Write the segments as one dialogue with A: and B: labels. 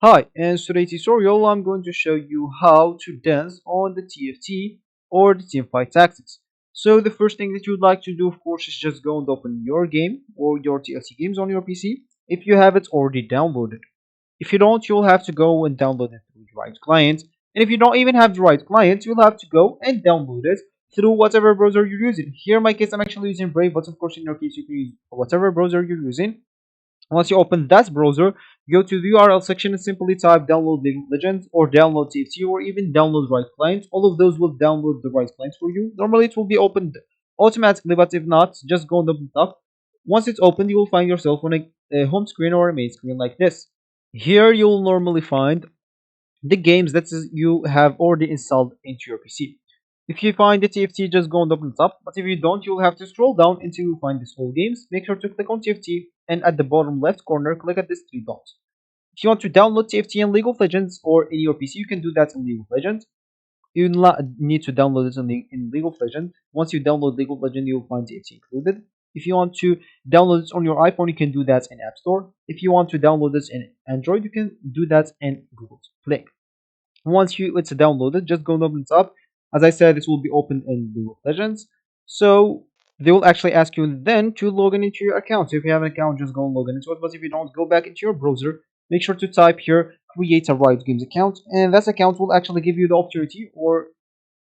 A: Hi, in today's tutorial I'm going to show you how to dance on the TFT or the Teamfight Tactics. So the first thing that you'd like to do of course is just go and open your game or your TFT games on your PC if you have it already downloaded. If you don't, you'll have to go and download it through the right client. And if you don't even have the right client, you'll have to go and download it through whatever browser you're using. Here in my case I'm actually using Brave, but of course in your case you can use whatever browser you're using. Once you open that browser, go to the URL section and simply type download League of Legends or download TFT or even download right client. All of those will download the right client for you. Normally it will be opened automatically, but if not, just go and open it up. Once it's opened, you will find yourself on a home screen or a main screen like this. Here you'll normally find the games that you have already installed into your PC. If you find the TFT, just go and open it up. But if you don't, you'll have to scroll down until you find this all games. Make sure to click on TFT and at the bottom left corner, click at this three dots. If you want to download TFT in League of Legends or in your PC, you can do that in League of Legends. You need to download it in League of Legends. Once you download League of Legends, you'll find TFT included. If you want to download it on your iPhone, you can do that in App Store. If you want to download this in Android, you can do that in Google Play. Once it's downloaded, just go and open it up. As I said, this will be open in League of Legends. So they will actually ask you then to log in into your account. So if you have an account, just go and log in into it. But if you don't, go back into your browser. Make sure to type here create a Riot Games account, and that account will actually give you the opportunity, or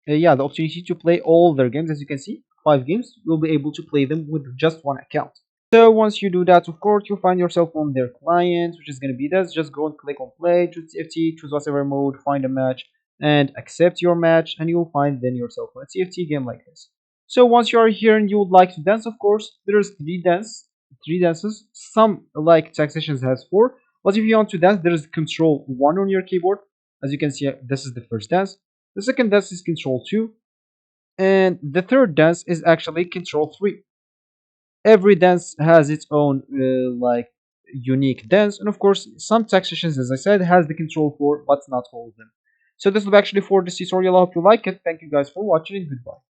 A: the opportunity to play all their games. As you can see, 5 games. You'll be able to play them with just one account. So once you do that, of course, you'll find yourself on their client, which is going to be this. Just go and click on play, choose TFT, choose whatever mode, find a match, and accept your match, and you'll find then yourself on a TFT game like this. So once you are here and you would like to dance, of course, there's three dances. Some like taxations has 4, but if you want to dance, there is Control 1 on your keyboard. As you can see, this is the first dance. The second dance is Control 2, and the third dance is actually Control 3. Every dance has its own unique dance, and of course some taxations, as I said, has the control for, but not all of them. So this will be actually for this tutorial. I hope you like it. Thank you guys for watching, and goodbye.